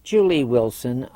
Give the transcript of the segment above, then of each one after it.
Julie Wilson,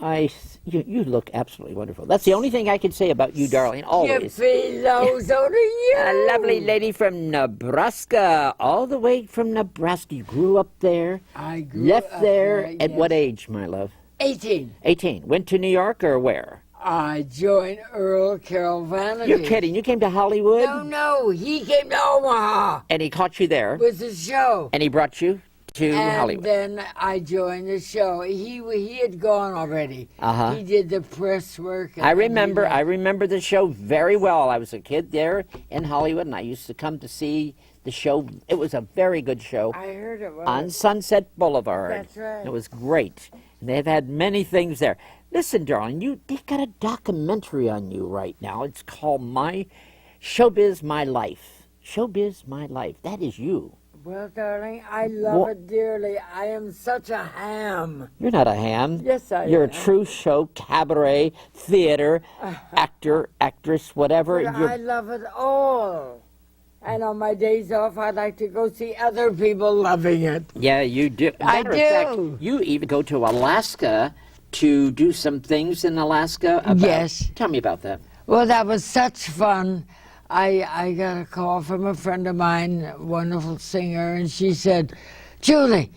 you look absolutely wonderful. That's the only thing I can say about you, darling, always. Lowe, so do you. A lovely lady from Nebraska, all the way from Nebraska. You grew up there, I grew left up there. there, At yes. what age, my love? 18. 18. Went to New York or where? I joined Earl Carroll Vanity. You're kidding. You came to Hollywood? No, he came to Omaha And he caught you there? with the show. And he brought you to Hollywood? And then I joined the show. He had gone already. Uh-huh. He did the press work. I remember the show very well. I was a kid there in Hollywood, and I used to come to see the show. It was a very good show. I heard it was. On Sunset Boulevard. That's right. It was great. And they've had many things there. Listen, darling, they've got a documentary on you right now. It's called Showbiz My Life. Showbiz My Life. That is you. Well, darling, I love it dearly. I am such a ham. You're not a ham. Yes, I You're am. a true show, cabaret, theater, actor, actress, whatever. But I love it all. And on my days off, I like to go see other people loving it. Yeah, you do. I Matter of fact, do. you even go to Alaska to do some things in Alaska. Yes. Tell me about that. Well, that was such fun. I got a call from a friend of mine, a wonderful singer, and she said, Julie,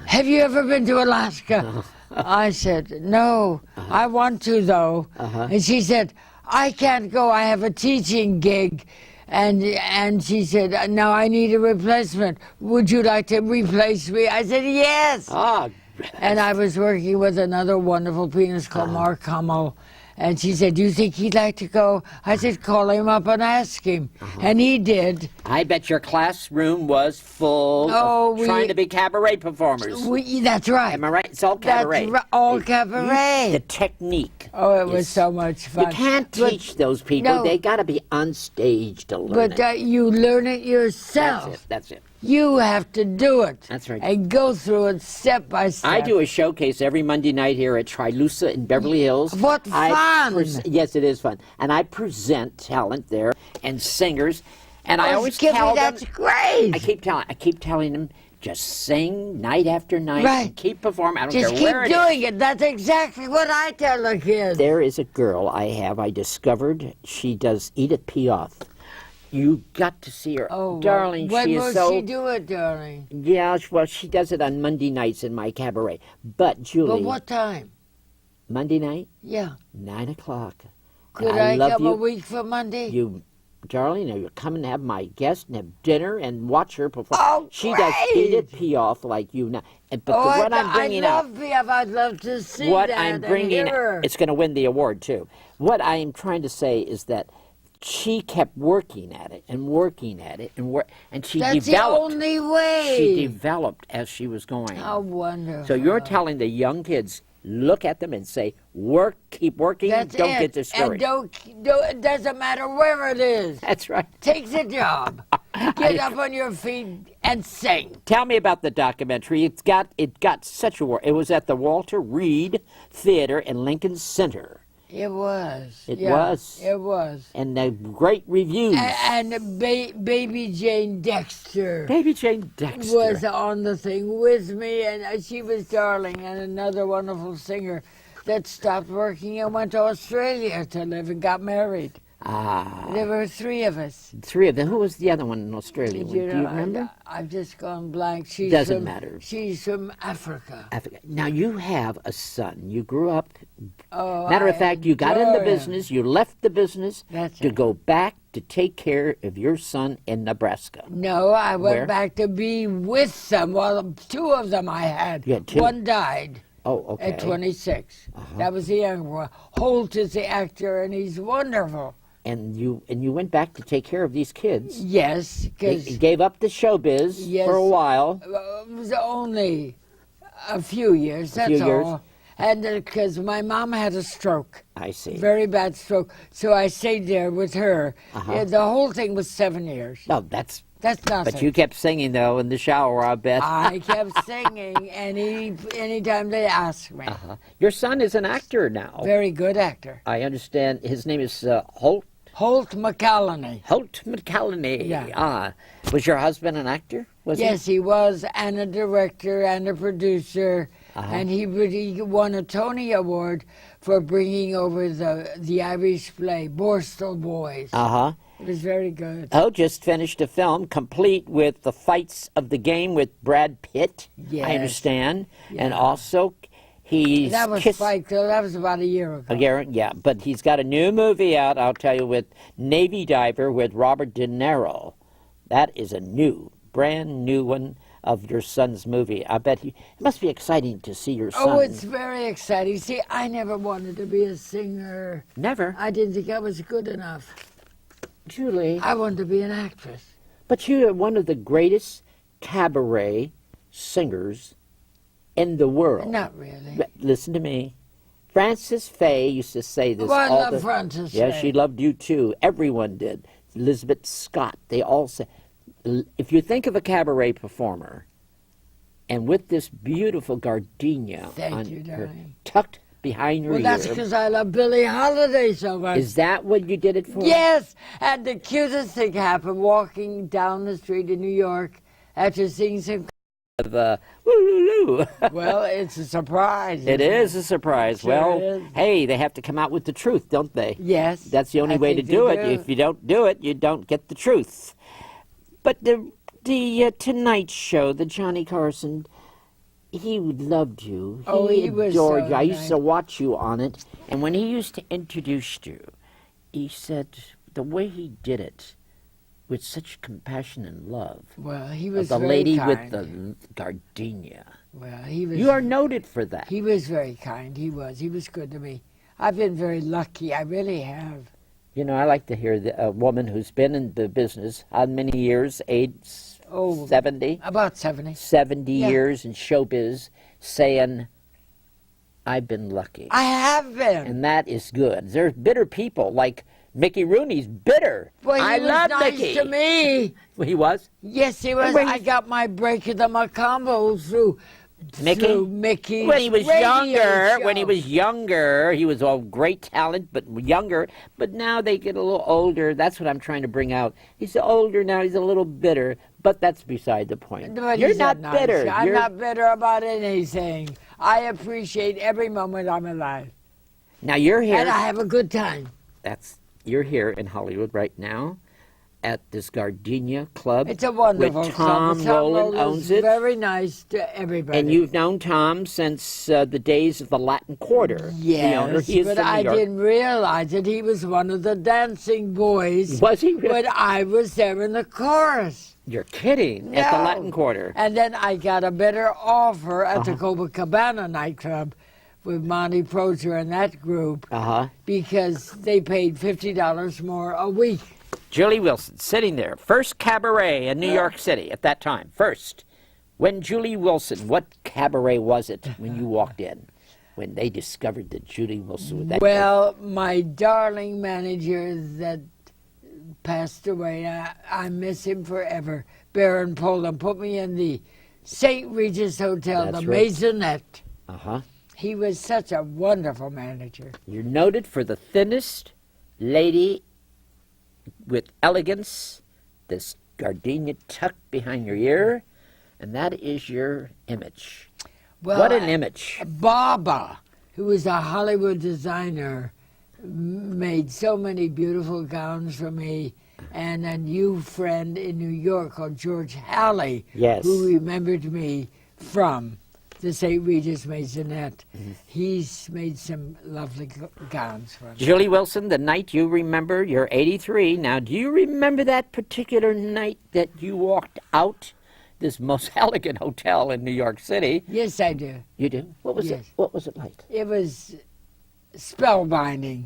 have you ever been to Alaska? I said, no, I want to, though. And she said, I can't go. I have a teaching gig. And she said, now I need a replacement. Would you like to replace me? I said, yes. Ah, And I was working with another wonderful pianist called Mark Hummel. And she said, do you think he'd like to go? I said, call him up and ask him. And he did. I bet your classroom was full of trying to be cabaret performers. That's right. Am I right? It's all cabaret. That's all cabaret. The technique. Oh, it was is- so much fun. You can't teach those people. no. They got to be on stage to learn But it. you learn it yourself. That's it. That's it. You have to do it. That's right. And go through it step by step. I do a showcase every Monday night here at Trilusa in Beverly Hills. What fun! Yes, it is fun. And I present talent there and singers. And I Oh, always Skippy, tell them, that's great. I keep telling them, just sing night after night Right. and keep performing. I don't Just care keep where it is. doing it. That's exactly what I tell the kids. There is a girl I discovered. She does Edith Piaf. You got to see her. Oh, darling, when she is will so... she do it, darling? Yeah, well, she does it on Monday nights in my cabaret. But, Julie... But what time? Monday night, Yeah. 9 o'clock. Could And I love come you. a week for Monday? Darling, you come and have my guest and have dinner and watch her perform. Oh, she does great. Edith Piaf like you now. But Oh, what I'm bringing I up... love Piaf. I'd love to see what that I'm and bringing, hear her. it's going to win the award too. What I am trying to say is that she kept working at it and working at it and she That's developed. the only way. She developed as she was going. How wonderful. So you're telling the young kids, look at them and say, work, keep working, That's don't it. get discouraged. And it doesn't matter where it is. That's right. Take the job. Get up on your feet and sing. Tell me about the documentary. It got such a award. It was at the Walter Reed Theater in Lincoln Center. It was. It Yeah, was. It was. And the great reviews. And Baby Jane Dexter Baby Jane Dexter. was on the thing with me, and she was darling, and another wonderful singer that stopped working and went to Australia to live and got married. There were three of us. Three of them. Who was the other one in Australia? Do you remember? I've just gone blank. Doesn't matter. She's from Africa. Africa. Now, you have a son. You grew up. Oh, Matter of fact, you got in the adore him. business. You left the business That's to right. go back to take care of your son in Nebraska. No, I went Where? back to be with them. Well, two of them I had. You had two? One died. Oh, okay. At 26. That was the younger one. Holt is the actor, and he's wonderful. And you went back to take care of these kids. Yes, You because gave up the showbiz Yes. for a while. it was only a few years, that's few years. all. And because my mom had a stroke, I see. very bad stroke, so I stayed there with her. Yeah, the whole thing was 7 years. No, that's. That's nothing. But you kept singing though in the shower, I bet. I kept singing anytime they asked me. Your son is an actor now. Very good actor. I understand. His name is Holt McCallany. McCallany. Yeah. Was your husband an actor? Was Yes, he was, and a director and a producer and he won a Tony Award for bringing over the Irish play Borstal Boys. It was very good. Oh, just finished a film complete with the fights of the game with Brad Pitt. Yes. I understand, Yeah. and also he's That was Fight Club. That was about a year ago. Yeah, but he's got a new movie out, I'll tell you, with Navy Diver with Robert De Niro. That is a brand new one of your son's movie. I bet it must be exciting to see your son. Oh, it's very exciting. See, I never wanted to be a singer. Never. I didn't think I was good enough. Julie. I wanted to be an actress. But you are one of the greatest cabaret singers in the world. Not really. Listen to me. Frances Faye used to say this Well, I all love the Frances Yeah, Faye. she loved you too. Everyone did. Elizabeth Scott. They all say, if you think of a cabaret performer, and with this beautiful gardenia Thank on you, her, darling. tucked behind your Well, that's ear, because I love Billie Holiday so much. is that what you did it for? Yes, and the cutest thing happened walking down the street in New York after seeing some. Of, woo-loo-loo. Well, it's a surprise. It is a surprise. Sure Well, is. hey, they have to come out with the truth, don't they? Yes. That's the only I way to think they do it. do. If you don't do it, you don't get the truth. But the Tonight Show, the Johnny Carson, he loved you. Oh, he was adored so you. I used nice. to watch you on it, and when he used to introduce you, he said the way he did it with such compassion and love. Well, he Of was the very lady kind. with the gardenia. Well, he was. You are noted for that. He was very kind. He was. He was good to me. I've been very lucky. I really have. You know, I like to hear a woman who's been in the business, how many years? Oh, 70? About 70. 70 Yeah. years in showbiz, saying, I've been lucky. I have been. And that is good. There's bitter people, like Mickey Rooney's bitter. Well, he I was love nice Mickey. to me. Well, he was? Yes, he was. Wait. I got my break at the Macombo through Mickey's When he was radio younger, show. when he was younger, he was a great talent, but younger. But now they get a little older. That's what I'm trying to bring out. He's older now. He's a little bitter, but that's beside the point. But You're he's not nice. bitter. I'm You're, not bitter about anything. I appreciate every moment I'm alive. Now you're here. And I have a good time. You're here in Hollywood right now at this Gardenia Club. It's a wonderful with Tom club. Rowland owns it. Very nice to everybody. And you've known Tom since the days of the Latin Quarter. Yes, the owner. He is but from New I York. didn't realize that he was one of the dancing boys. Was he really? When I was there in the chorus. You're kidding. At the No. Latin Quarter. And then I got a better offer at the Copacabana nightclub with Monty Prozer and that group because they paid $50 more a week. Julie Wilson, sitting there. First cabaret in New York City at that time. First. When Julie Wilson, what cabaret was it when you walked in? When they discovered that Julie Wilson was that Well, my darling manager that passed away, I miss him forever, Baron Poland, put me in the St. Regis Hotel, That's the right. Maisonette. Uh-huh. He was such a wonderful manager. You're noted for the thinnest lady with elegance, this gardenia tucked behind your ear, and that is your image. Well, What an image. Baba, who was a Hollywood designer, made so many beautiful gowns for me, and a new friend in New York called George Halley, Yes. who remembered me from the St. Regis Maisonette. Mm-hmm. He's made some lovely gowns for me. Julie Wilson, the night you remember, you're 83. Now, do you remember that particular night that you walked out this most elegant hotel in New York City? Yes, I do. You do? What was Yes. it? What was it like? It was spellbinding,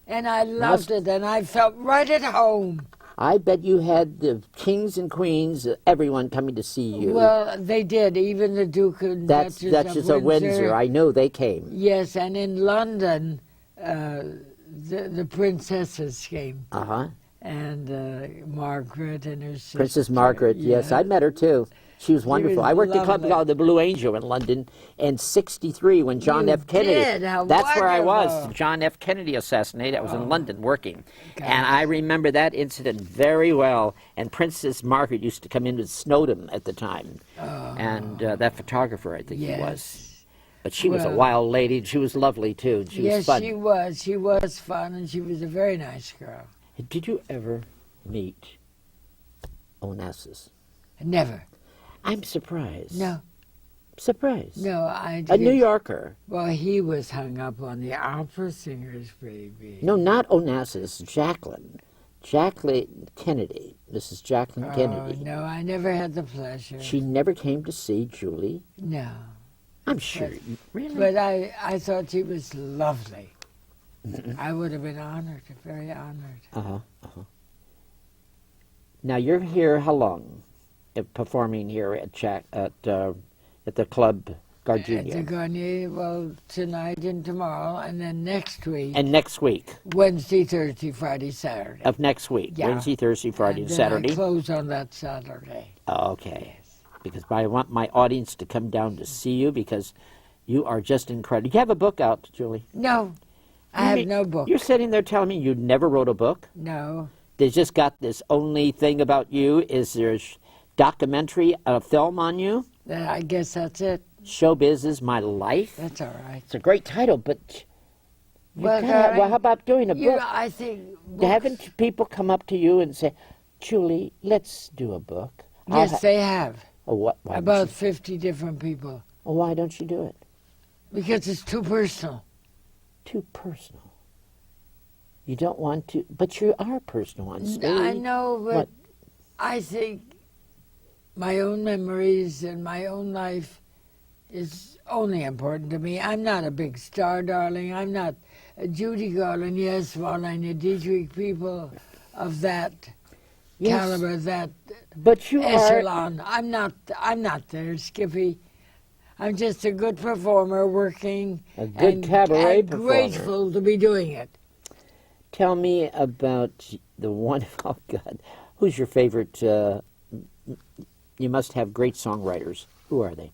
and I loved it, and I felt right at home. I bet you had the kings and queens, everyone coming to see you. Well, they did. Even the Duke and That's Duchess of Windsor. I know they came. Yes, and in London, the princesses came, Uh-huh. and Margaret and her sister. Princess Margaret, yes, Yeah. I met her too. She was wonderful. was I worked at a club lovely. called the Blue Angel in London in '63 when John You F. Kennedy. did? How That's where I was. wonderful. John F. Kennedy assassinated. I was in London working, gosh. and I remember that incident very well. And Princess Margaret used to come in with Snowden at the time, and that photographer, I think he was. Yes. But she was a Well- wild lady, and she was lovely, too, and she was Yes, fun. she was. She was fun, and she was a very nice girl. Did you ever meet Onassis? Never. I'm surprised. No, Surprised. no, I A didn't. New Yorker. Well, he was hung up on the opera singers, baby. No, not Onassis, Jacqueline. Jacqueline Kennedy. Mrs. Jacqueline Oh, Kennedy. no, I never had the pleasure. She never came to see Julie. No. I'm sure. But- Really? But I thought she was lovely. I would have been honored, very honored. Uh-huh. Now you're here how long? Performing here at the club At the Gardenia. Garnier, well, tonight and tomorrow, and then next week, And next week Wednesday, Thursday, Friday, Saturday. of next week. Yeah. Wednesday, Thursday, Friday, And and then Saturday. I close on that Saturday. Okay. Because I want my audience to come down to see you because you are just incredible. You have a book out, Julie. No, I You have mean- no book. You're sitting there telling me you never wrote a book? No. They just got this only thing about you. Is there a documentary, a film on you? I guess that's it. Showbiz is My Life? That's all right. It's a great title, but Well, well, darling, how about doing a You know, book? I think books, Haven't people come up to you and say, Julie, let's do a book? yes, they have. Oh, what? Why About don't 50 different people. you, why don't you do it? Because it's too personal. Too personal. You don't want to, but you are personal on stage. I know, but What? I think my own memories and my own life is only important to me. I'm not a big star, darling. I'm not Judy Garland, yes, Marlene Dietrich, people of that Yes, caliber, that but you are. echelon. I'm not there, Skippy. I'm just a good performer working A good and, cabaret and performer. grateful to be doing it. Tell me about the one, oh God, who's your favorite? You must have great songwriters. Who are they?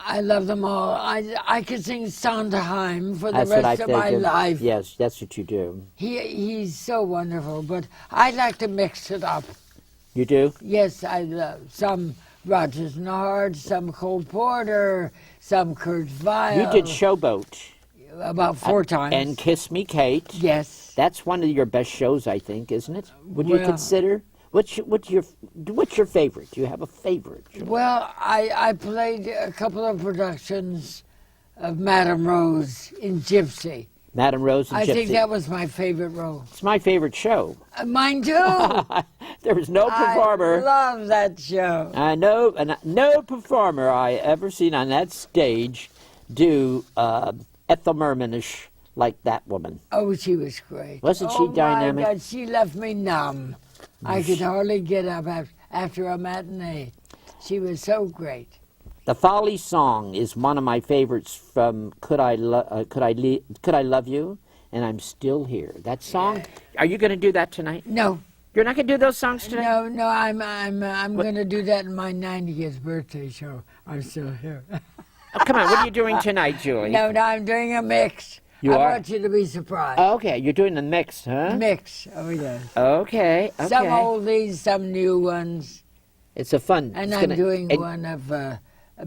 I love them all. I could sing Sondheim for the That's what I rest of my figured. life. Yes, that's what you do. He's so wonderful, but I like to mix it up. You do? Yes, I love some Rodgers and Hart, some Cole Porter, some Kurt Weill. You did Showboat. about 4 times. And Kiss Me, Kate. Yes. That's one of your best shows, I think, isn't it? Would you Well- consider? What's your favorite? Do you have a favorite? Well, I played a couple of productions of Madame Rose in Gypsy. Madame Rose and I Gypsy. think that was my favorite role. It's my favorite show. Mine too. There was no performer. I love that show. I know, and no performer I ever seen on that stage do Ethel Mermanish like that woman. Oh, she was great. Wasn't she Oh, dynamic? my God, she left me numb. I could hardly get up after a matinee. She was so great. The Folly Song is one of my favorites from Could I Love You? And I'm Still Here. That song. Are you going to do that tonight? No, You're not going to do those songs tonight? no, I'm going to do that in my 90th birthday show. I'm still here. Oh, come on, what are you doing tonight, Julie? No, I'm doing a mix. You I are? want you to be surprised. Okay, you're doing the mix, huh? Mix. Oh, yes. Okay, okay. Some oldies, some new ones. It's a fun. And it's I'm gonna- doing and- one of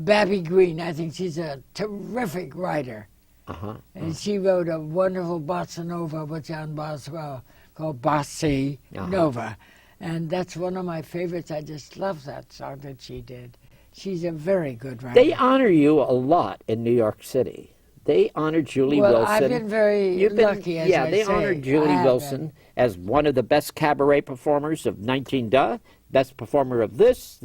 Babby Green. I think she's a terrific writer. Uh-huh. And she wrote a wonderful bossa nova with John Boswell called Bossy Nova. And that's one of my favorites. I just love that song that she did. She's a very good writer. They honor you a lot in New York City. They honor Julie well, Wilson. I've been very You've been- lucky, as yeah, I they say. honored I Julie have Wilson been. as one of the best cabaret performers of 19 best performer of this.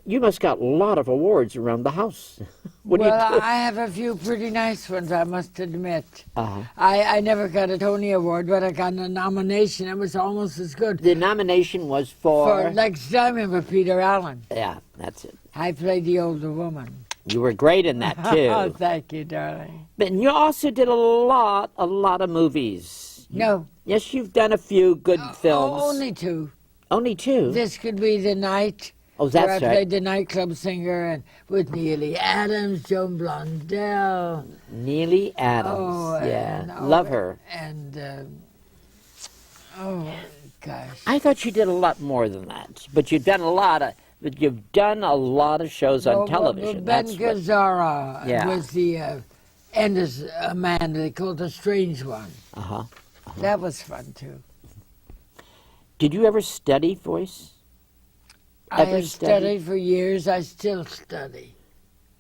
You must got a lot of awards around the house. What do you Well, do? I have a few pretty nice ones, I must admit. Uh-huh. I never got a Tony Award, but I got a nomination. It was almost as good. The nomination was For Next Diamond with Peter Allen. Yeah, that's it. I played the older woman. You were great in that too. Oh, thank you, darling. But you also did a lot of movies. No. Yes, you've done a few good films. Oh, only 2. Only 2. This Could Be the Night. Oh, where I that's right. played the nightclub singer and with Neely Adams, Joan Blondell. Neely Adams. Oh, yeah, and, love her. And, oh, gosh. I thought you did a lot more than that, but you've done a lot of but you've done a lot of shows on television. Ben That's what, Gazzara Yeah. was the and is a man they called the strange one. uh-huh. That was fun too. Did you ever study voice? I Ever have studied for years. I still study.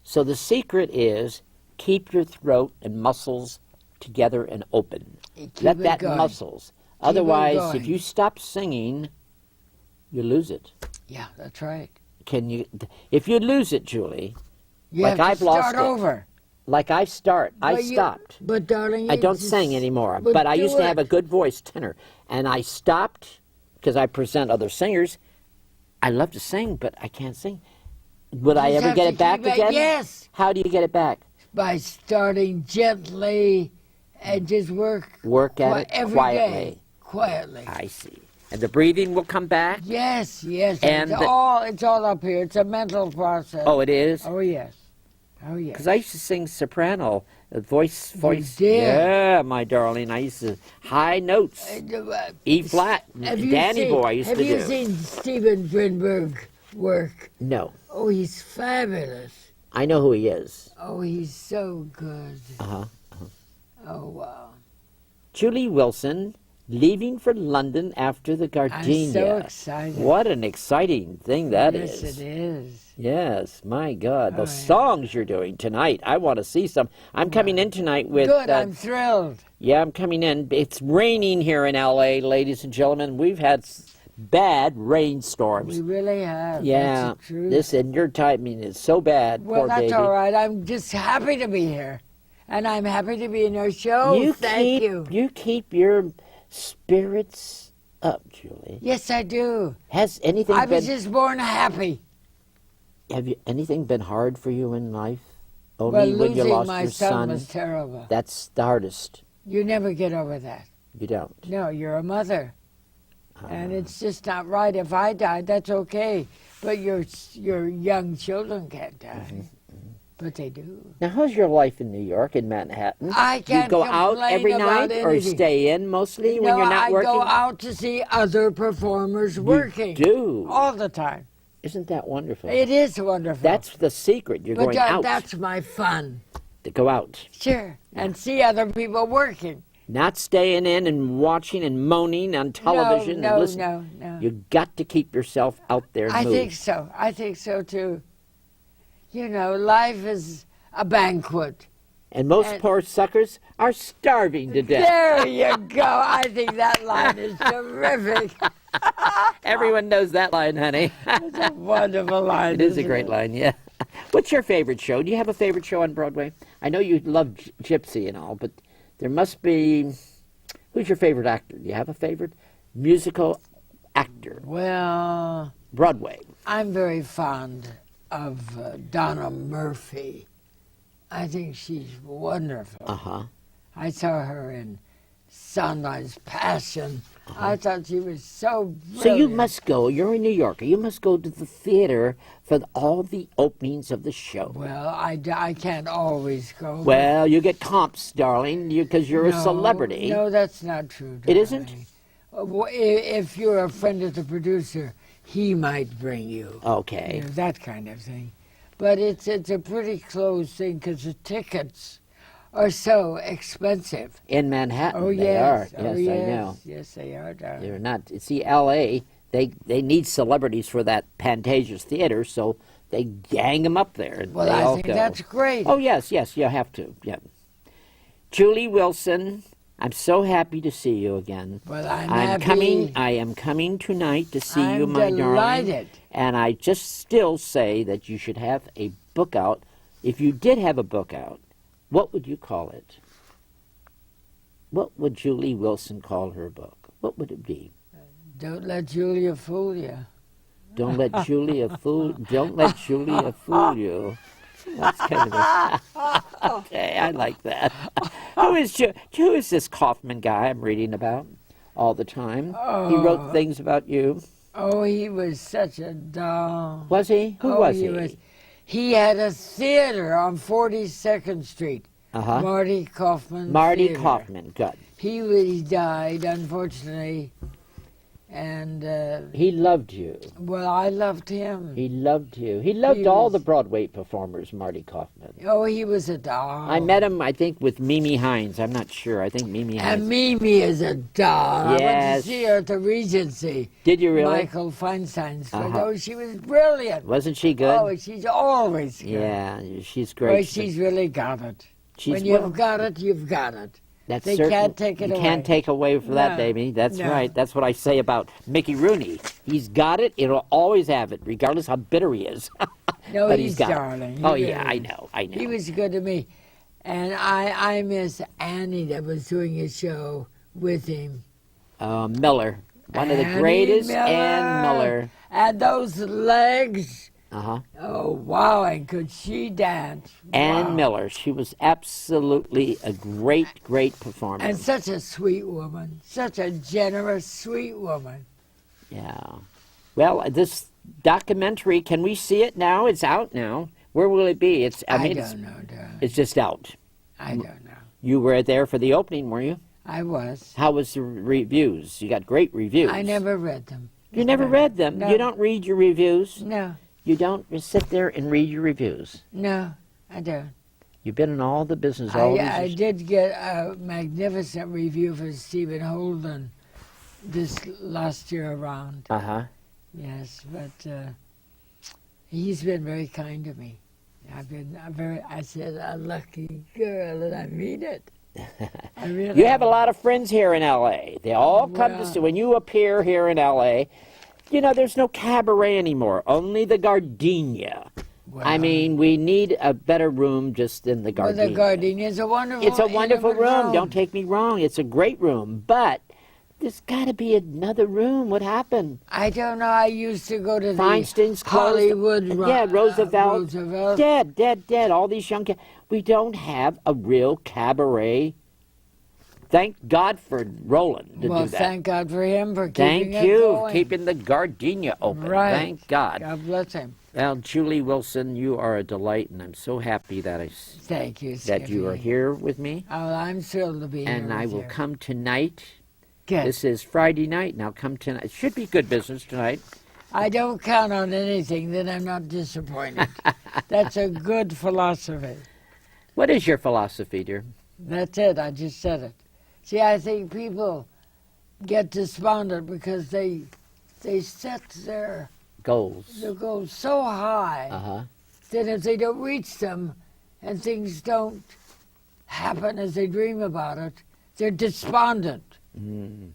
So the secret is keep your throat and muscles together and open. Keep Let it that going. muscles. it Otherwise, going. if you stop singing, you lose it. Yeah, that's right. Can you? If you lose it, Julie, You Like have to I've lost start it. over. like I But stopped. But darling, I you don't just- sing anymore, but but I do used to have a it. good voice, tenor, and I stopped because I present other singers. I love to sing, but I can't sing. Would I You ever have get to it back keep it- again? Yes, How do you get it back? by starting gently and just work Work at it every quietly. day. Quietly. I see. And the breathing will come back? Yes, yes. And it's all up here. It's a mental process. Oh, it is? Oh yes. Oh yes. Because I used to sing soprano, voice. did? Yeah, my darling. I used to, high notes, E flat, Danny Boy I used to Have you do. seen Steven Greenberg work? No, Oh, he's fabulous. I know who he is. Oh, he's so good. Uh-huh. Oh, wow. Julie Wilson, leaving for London after the Gardenia. I'm so excited. What an exciting thing that yes, is. it is. Yes, my God. Oh, The yeah. songs you're doing tonight. I want to see some. I'm coming in tonight with... Good, I'm thrilled. Yeah, I'm coming in. It's raining here in L.A., ladies and gentlemen. We've had bad rainstorms. We really have. Yeah, That's the truth. this in your timing is so bad. Well, Poor that's baby. all right. I'm just happy to be here. And I'm happy to be in your show. Thank you. You keep your spirits up, Julie. Yes, I do. Has anything I been? was just born happy. Have you anything been hard for you in life? Well, Only when you losing lost my your son was terrible. That's the hardest. You never get over that. You don't. No, you're a mother. And it's just not right. If I died, that's okay. But your young children can't die. Mm-hmm. But they do. Now, how's your life in New York, in Manhattan? I can't You go out complain every about night or anything. stay in mostly when No, you're not I working? go out to see other performers working. You do. All the time. Isn't that wonderful? It is wonderful. That's the secret. You're but going out that's my fun. to go out. Sure. And see other people working. Not staying in and watching and moaning on television. No, and listen. no. You got to keep yourself out there and I move. think so. I think so too. You know, life is a banquet. And most and- poor suckers are starving to death. There you go. I think that line is terrific. Everyone knows that line, honey. It's a wonderful line. It is a isn't great it? line, yeah. What's your favorite show? Do you have a favorite show on Broadway? I know you love Gypsy and all, but there must be... Who's your favorite actor? Do you have a favorite musical actor? Well, Broadway. I'm very fond of Donna Murphy. I think she's wonderful. Uh-huh. I saw her in Sunrise Passion. I thought she was so brilliant. So you must go, you're a New Yorker, you must go to the theater for all the openings of the show. Well, I can't always go. Well, you get comps, darling, because you're a No, celebrity. No, that's not true. It isn't? darling. If you're a friend of the producer, he might bring you. Okay. You know, that kind of thing. But it's a pretty closed thing because the tickets are so expensive. In Manhattan, Oh, they yes. are. Oh, Yes, yes. I know. Yes, they are, darling. They're not. See, L.A., they need celebrities for that Pantages Theater, so they gang them up there. And Well, they I all think go. that's great. Oh, yes, you have to. Yeah. Julie Wilson, I'm so happy to see you again. Well, I'm happy. I am coming tonight to see you, I'm my darling. delighted. And I just still say that you should have a book out. If you did have a book out, what would you call it? What would Julie Wilson call her book? What would it be? Don't let Julia fool you. Don't let Julia fool. Don't let Julia fool you. That's kind of okay. I like that. Who is this Kaufman guy I'm reading about all the time? He wrote things about you. Oh, he was such a doll. Was he? Who was he? He had a theater on 42nd Street. Uh-huh. Marty Kaufman. Marty Theater. Kaufman. Good. He died, unfortunately, And, He loved you. well, I loved him. He loved you. He loved He all was- the Broadway performers, Marty Kaufman. Oh, he was a doll. I met him, I think, with Mimi Hines. I'm not sure. I think Mimi And Hines. Mimi is a doll. I went Yes. to see her at the Regency. Did you really? Michael Feinstein's. Uh-huh. Oh, she was brilliant. Wasn't she good? Oh, she's always good. Yeah, she's Well, great. she's really got it. She's When you've got it, you've got it. That's they certain. can't take it you away. can't take away from that, No, baby. That's no. right. That's what I say about Mickey Rooney. He's got it. It'll always have it, regardless how bitter he is. No, But he's got it. darling. He Oh really yeah, I is. know. I know. He was good to me. And I miss Annie that was doing a show with him. Miller, one of the Annie greatest, Miller. Ann Miller. And those legs. Uh-huh. Oh, wow. And could she dance? Ann Wow. Miller. She was absolutely a great, great performer. And such a sweet woman. Such a generous, sweet woman. Yeah. Well, this documentary, can we see it now? It's out now. Where will it be? I mean, don't know, darling. it's just out. I don't know. You were there for the opening, were you? I was. How was the reviews? You got great reviews. I never read them. You never read them? No. You don't read your reviews? No, You don't sit there and read your reviews? no, I don't. You've been in all the business all I these did get a magnificent review for Stephen Holden this last year around. Uh-huh. Yes, but he's been very kind to me. I said, a lucky girl, and I mean it. I really You have a lot of friends here in L.A. They all come to Well- see. When you appear here in L.A., you know, there's no cabaret anymore, only the Gardenia. I Well, mean, we need a better room just in the well, Gardenia. the Gardenia is a wonderful. It's a wonderful intimate room. Don't take me wrong. It's a great room. But there's got to be another room. What happened? I don't know. I used to go to the Feinstein's closed. Hollywood. Yeah, Roosevelt. Roosevelt. Dead. All these young kids. We don't have a real cabaret. Thank God for Roland to Well, do that. thank God for him for Thank keeping it you, going. keeping the Gardenia open. Right. Thank God. God bless him. Well, Julie Wilson, you are a delight, and I'm so happy that Thank you, that you are Skippy. here with me. Oh, I'm thrilled to be here. And I with will you. come tonight. Good. This is Friday night, and I'll come tonight. It should be good business tonight. I don't count on anything, then I'm not disappointed. That's a good philosophy. What is your philosophy, dear? That's it. I just said it. See, I think people get despondent because they set their Goals. goals so high Uh-huh. that if they don't reach them and things don't happen as they dream about it, they're despondent. Mm.